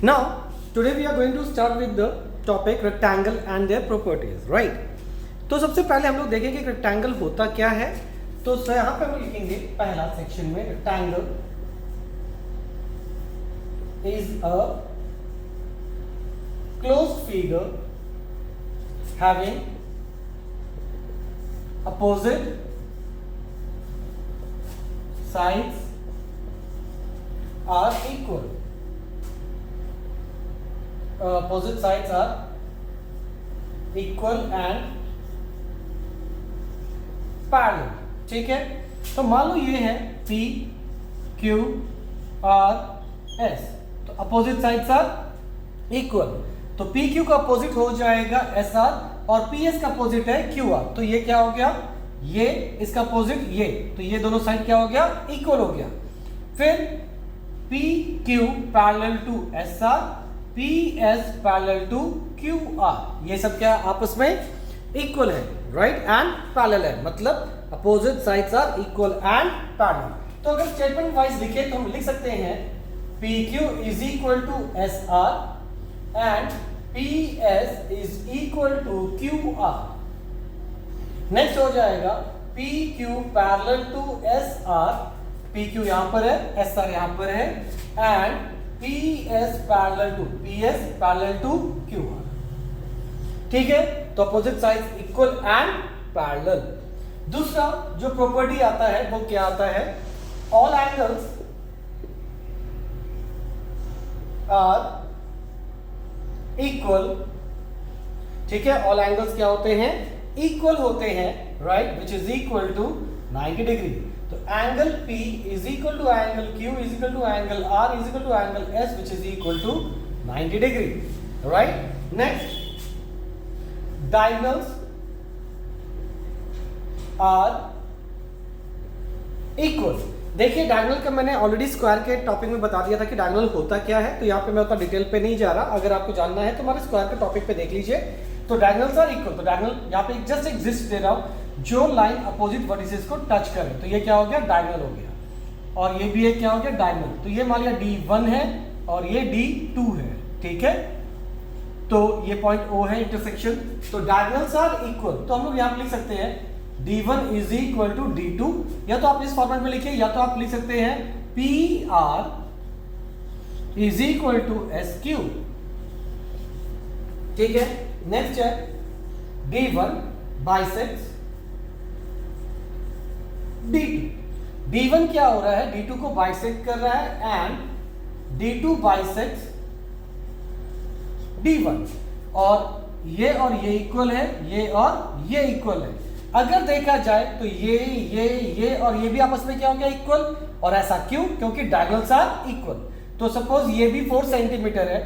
Now, today we are going to start with the topic rectangle and their properties, right? तो सबसे पहले हम लोग देखेंगे कि रेक्टेंगल होता क्या है। तो यहाँ पे हम लिखेंगे पहला सेक्शन में rectangle is a closed figure having opposite sides are equal. Opposite sides are equal and parallel, ठीक है। तो मान लो ये है P Q R S, तो अपोजिट साइड्स आर इक्वल, तो P Q का अपोजिट हो जाएगा S R और P S का अपोजिट है Q R, तो ये क्या हो गया, ये इसका अपोजिट ये, तो ये दोनों साइड क्या हो गया, इक्वल हो गया। फिर P Q parallel to S R, P S parallel to Q R, ये सब क्या आपस में इक्वल है, राइट, एंड पैरेलल है, मतलब opposite sides are equal and parallel. तो अगर स्टेटमेंट वाइज लिखे तो हम लिख सकते हैं PQ is equal to SR and PS is equal to QR। Next हो जाएगा PQ parallel to SR, PQ यहां पर है, SR यहां पर है, and PS parallel to QR, ठीक है। तो opposite sides equal and parallel. दूसरा जो प्रॉपर्टी आता है वो क्या आता है, ऑल एंगल्स आर इक्वल, ठीक है। ऑल एंगल्स क्या होते हैं, इक्वल होते हैं, right, which is equal to 90 degree. तो angle P is equal to angle Q is equal to angle R is equal to angle S which is equal to 90 degree, right. Next, diagonals are equal। देखिए diagonal का मैंने already square के topic में बता दिया था कि diagonal होता क्या है, तो यहाँ पे मैं उतना डिटेल पे नहीं जा रहा, अगर आपको जानना है तो हमारे स्क्वायर के टॉपिक पे देख लीजिए। तो डायगोनल्स आर इक्वल, तो डायगोनल यहाँ पे जस्ट एग्जिस्ट दे रहा हूँ, जो लाइन अपोजिट वर्टिसेस को टच करे, तो ये क्या हो गया, डायगोनल हो गया। और ये भी एक क्या हो गया, डायगोनल, तो ये मान लिया D1 है और ये D2 है, ठीक है। तो ये पॉइंट O है इंटरसेक्शन, तो डायगोनल्स आर इक्वल, तो हम लोग यहाँ पे लिख सकते हैं D1 is equal to D2, या तो आप इस फॉर्मेट में लिखिए, या तो आप लिख सकते हैं PR is equal to SQ, ठीक है। नेक्स्ट है D1 बाइसेक्ट्स D2, D1 क्या हो रहा है, D2 को बाइसेक्ट कर रहा है, एंड D2 बाइसेक्ट्स D1, और ये इक्वल है, ये और ये इक्वल है। अगर देखा जाए तो ये और ये भी आपस में क्या हो गया, इक्वल, और ऐसा क्यों, क्योंकि डायगोनल्स आर इक्वल। तो सपोज ये भी 4 सेंटीमीटर है,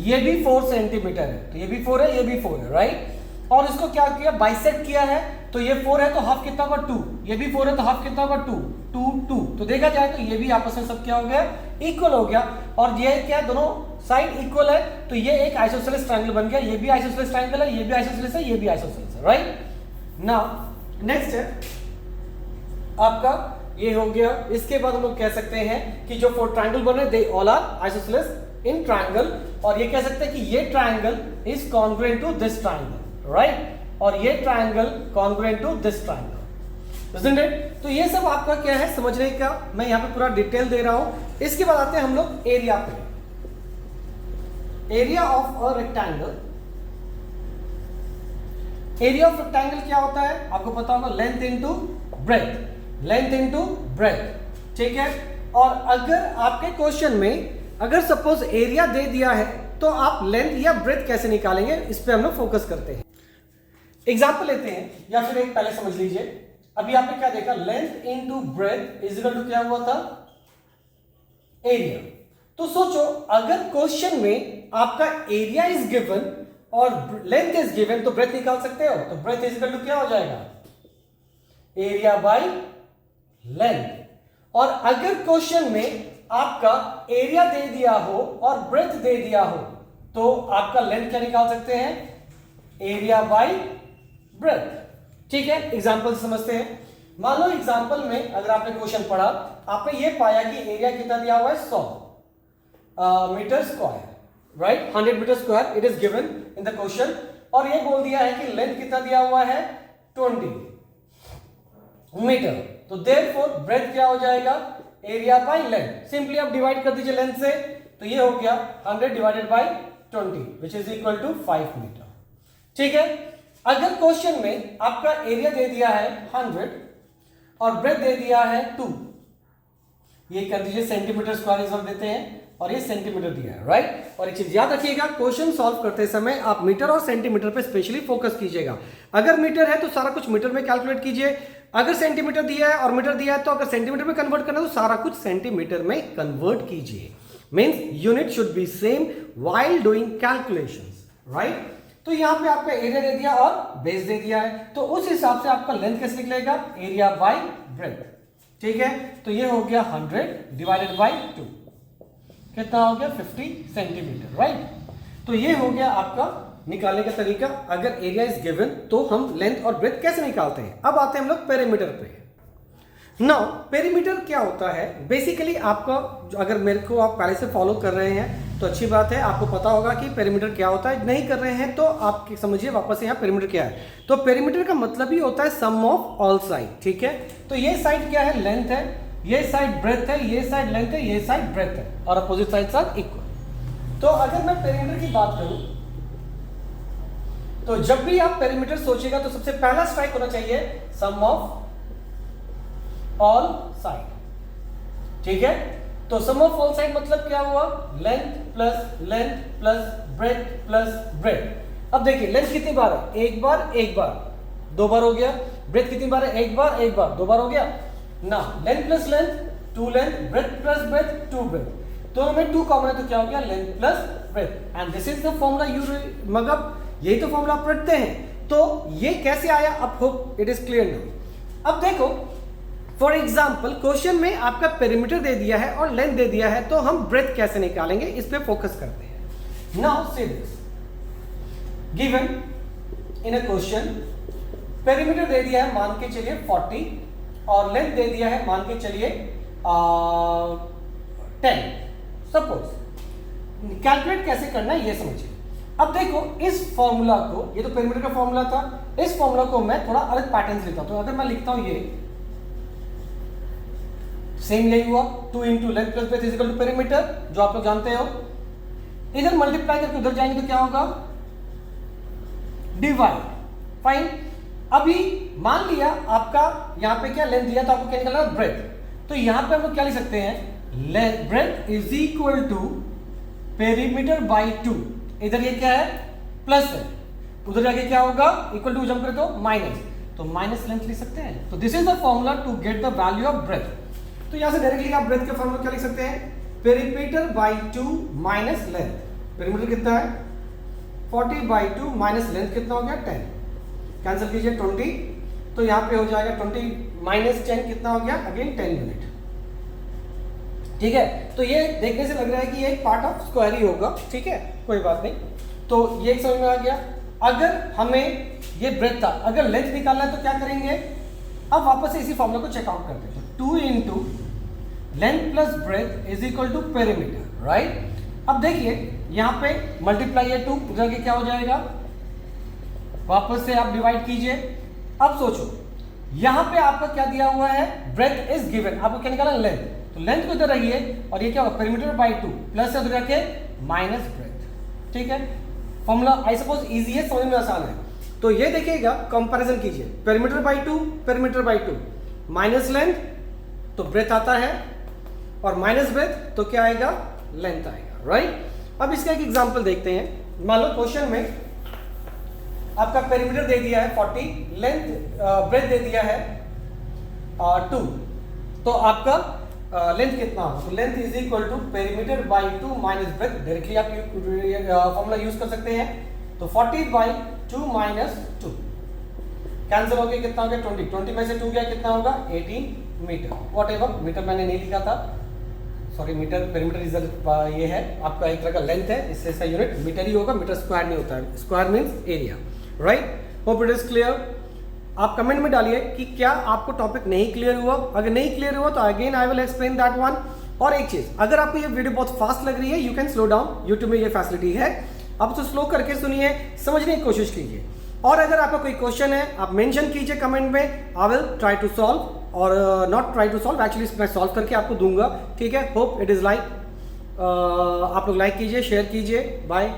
ये भी 4 सेंटीमीटर है, तो ये भी 4 है, ये भी 4 है, राइट। और इसको क्या किया, बाइसेक्ट किया है, तो ये 4 है तो हाफ कितना होगा, 2, ये भी 4 है तो हाफ कितना होगा, 2 2 2। तो देखा जाए तो ये भी आपस में सब क्या हो गया, इक्वल हो गया, और ये क्या है, दोनों साइड इक्वल है, तो ये एक आइसोसेलेस ट्रायंगल बन गया, ये भी आइसोसेलेस ट्रायंगल है, ये भी आइसोसेलेस है, ये भी आइसोसेलेस है, राइट। नाउ नेक्स्ट है आपका ये हो गया। इसके बाद हम लोग कह सकते हैं कि जो 4 ट्रायंगल बने they all are isosceles in triangle, और ये कह सकते हैं कि ये triangle is congruent to this triangle, right, और ये triangle congruent to this triangle, isn't it? तो ये सब आपका क्या है समझने का, मैं यहाँ पे पूरा डिटेल दे रहा हूं। इसके बाद आते हैं हम लोग एरिया पे। Area of a rectangle, area of rectangle क्या होता है आपको पता होगा, length into breath, length into breath, ठीक है। और अगर आपके क्वेश्चन में अगर सपोज एरिया दे दिया है तो आप लेंथ या ब्रेथ कैसे निकालेंगे, इस पे हम लोग फोकस करते हैं। एग्जांपल लेते हैं, या फिर एक पहले समझ लीजिए। अभी आपने क्या देखा, length into breadth is equal to क्या हुआ था, एरिया। तो सोचो अगर क्वेश्चन में आपका एरिया इज गिवन और लेंथ इज गिवन, तो ब्रेथ निकाल सकते हो, तो ब्रेथ इज इक्वल टू क्या हो जाएगा, एरिया बाय लेंथ। और अगर क्वेश्चन में आपका एरिया दे दिया हो और ब्रेथ दे दिया हो, तो आपका लेंथ क्या निकाल सकते हैं, एरिया बाय ब्रेथ, ठीक है। एग्जांपल समझते हैं। मान लो एग्जांपल में अगर आपने क्वेश्चन पढ़ा, आपने ये पाया कि एरिया कितना दिया हुआ है 100 metre square, right 100 metre square it is given in the question, और ये बोल दिया है कि लेंथ कितना दिया हुआ है 20 मीटर, तो देयरफॉर ब्रेथ क्या हो जाएगा एरिया बाय लेंथ, सिंपली आप डिवाइड कर दीजिए लेंथ से, तो ये हो गया 100 divided by 20 which is equal to 5 metre. ठीक है, अगर क्वेश्चन में आपका एरिया दे दिया है 100 और ब्रेथ दे दिया है 2, ये कर दीजिए सेंटीमीटर स्क्वायर सब देते हैं और ये सेंटीमीटर दिया है, राइट। और एक चीज याद रखिएगा, क्वेश्चन सॉल्व करते समय आप मीटर और सेंटीमीटर पे स्पेशली फोकस कीजिएगा। अगर मीटर है तो सारा कुछ मीटर में कैलकुलेट कीजिए, अगर सेंटीमीटर दिया है और मीटर दिया है तो अगर सेंटीमीटर में कन्वर्ट करना है तो सारा कुछ सेंटीमीटर में कन्वर्ट कीजिए। Means unit should be same while doing calculations, right. तो यहां पे आपका एरिया दे दिया और बेस दे दिया है, तो उस हिसाब से आपका लेंथ कैसे निकलेगा, एरिया बाय ब्रेथ। ठीक है, तो ये हो गया 100 डिवाइडेड बाय 2, कितना हो गया 50 सेंटीमीटर, राइट। तो ये हो गया आपका निकालने का तरीका। अगर एरिया इज गिवन तो हम लेंथ और ब्रेथ कैसे निकालते हैं। अब आते हैं हम लोग पेरीमीटर पे। नाउ पेरीमीटर क्या होता है, बेसिकली आपका अगर मेरे को आप पहले से फॉलो कर रहे हैं तो अच्छी बात है, आपको पता होगा कि पेरीमीटर क्या होता है। नहीं कर रहे हैं तो आप समझिए वापस यहाँ पेरीमीटर क्या है। तो पेरीमीटर का मतलब ही होता है सम ऑफ ऑल साइड। ठीक है, तो ये साइड क्या है, लेंथ है, ये साइड ब्रेथ है, ये साइड लेंथ है, ये साइड ब्रेथ है, और अपोजिट साइड साथ इक्वल। तो अगर मैं पेरीमीटर की बात करूं तो जब भी आप पेरीमीटर सोचिएगा तो सबसे पहला स्ट्राइक होना चाहिए सम ऑफ ऑल साइड। ठीक है, तो सम ऑफ ऑल साइड मतलब क्या हुआ, length plus breath plus breath. अब देखिए लेंथ कितनी बार है, एक बार, दो बार हो गया। ब्रेथ कितनी बार है, एक बार, दो बार हो गया ना। Length plus length 2 length, breadth plus breadth 2 breadth, दोनों में 2 कॉमन है तो क्या हो गया length plus breadth. And this is the formula you, मतलब यही तो फॉर्मूला आप रखते हैं। तो ये कैसे आया, अब hope it is clear now. अब देखो फॉर एग्जाम्पल क्वेश्चन में आपका पेरीमीटर दे दिया है और लेंथ दे दिया है, तो हम ब्रेथ कैसे निकालेंगे इस पे फोकस करते हैं। Now see this, given in a question perimeter दे दिया है मान के चलिए 40 और लेंथ दे दिया है मान के चलिए 10 सपोज। कैलकुलेट कैसे करना है ये समझिए। अब देखो इस फॉर्मूला को, ये तो पेरीमीटर का फॉर्मूला था, इस फॉर्मूला को मैं थोड़ा अलग पैटर्न से लिखता हूं। तो अगर मैं लिखता हूं ये सेम यही हुआ 2 into length plus breadth is equal to perimeter, जो आप लोग जानते हो। इधर मल्टीप्लाई करके उधर जाएंगे तो क्या होगा, डिवाइड। फाइन, अभी मान लिया आपका यहाँ पे क्या लेंथ दिया तो आपको क्या निकालना है ब्रेथ, तो यहाँ पे हम लोग क्या लिख सकते हैं, breadth is equal to perimeter by 2। इधर ये क्या है प्लस है, उधर जाके क्या होगा इक्वल टू जंप करे तो माइनस, तो माइनस लेंथ लिख सकते हैं। तो this is the formula to get the value of breadth. तो यहां से डायरेक्टली आप ब्रेथ के फॉर्मूला क्या लिख सकते हैं, perimeter by 2 minus length. Perimeter कितना है 40 बाई 2 माइनस लेंथ कितना हो गया 10, कैंसिल कीजिए 20, तो यहां पे हो जाएगा 20 माइनस 10 कितना हो गया अगेन 10 यूनिट। ठीक है, तो ये देखने से लग रहा है कि ये एक पार्ट ऑफ स्क्वायर ही होगा। ठीक है, कोई बात नहीं, तो ये एक समझ में आ गया। अगर हमें ये ब्रेथ था, अगर लेंथ निकालना है तो क्या करेंगे, अब वापस से इसी फॉर्मूला को चेकआउट करते हैं। तो 2 into length plus breadth is equal to perimeter, right. अब देखिए यहाँ पे मल्टीप्लाई है 2, उधर के क्या हो जाएगा, वापस से आप डिवाइड कीजिए। अब सोचो यहाँ पे आपका क्या दिया हुआ है, ब्रेथ इज गिवन, आपको क्या निकालना लेंथ, तो लेंथ को इधर रही है और ये क्या होगा पेरीमीटर बाई 2 प्लस उधर रखे माइनस ब्रेथ। ठीक है, फॉर्मूला आई सपोज इजी है, समझ में आसान है। तो ये देखिएगा कंपैरिजन कीजिए, perimeter by 2 perimeter by 2 minus length तो ब्रेथ आता है और माइनस ब्रेथ तो क्या आएगा लेंथ आएगा, राइट। अब इसका एक एग्जांपल देखते हैं। मान लो क्वेश्चन में आपका पेरीमीटर दे दिया है 40, लेंथ ब्रेथ दे दिया है 2, तो आपका लेंथ कितना होगा, तो length is equal to perimeter by 2 minus breadth. Directly आप फॉर्मूला यूज कर सकते हैं। तो 40 बाई 2 माइनस 2 कैंसिल हो गया, कितना हो गया 20, 20 में से 2 गया कितना होगा 18 मीटर, वॉट एवर, मीटर मैंने नहीं लिखा था, सॉरी मीटर, पेरीमीटर इज ये है आपका एक तरह का लेंथ है, इससे इसका यूनिट मीटर ही होगा, मीटर स्क्वायर नहीं होता है, square means area, right. Hope it is clear. आप कमेंट में डालिए कि क्या आपको टॉपिक नहीं क्लियर हुआ, अगर नहीं क्लियर हुआ तो again I will explain that one. और एक चीज, अगर आपको ये वीडियो बहुत फास्ट लग रही है, you can slow down, YouTube में ये फैसिलिटी है, आप उसे स्लो करके सुनिए, समझने की कोशिश कीजिए। और अगर आपका कोई क्वेश्चन है आप मेंशन कीजिए कमेंट में, I will try to solve, और not try to solve, actually मैं सॉल्व करके आपको दूंगा, ठीक है। होप इट इज लाइक, आप लोग लाइक कीजिए, शेयर कीजिए, बाय।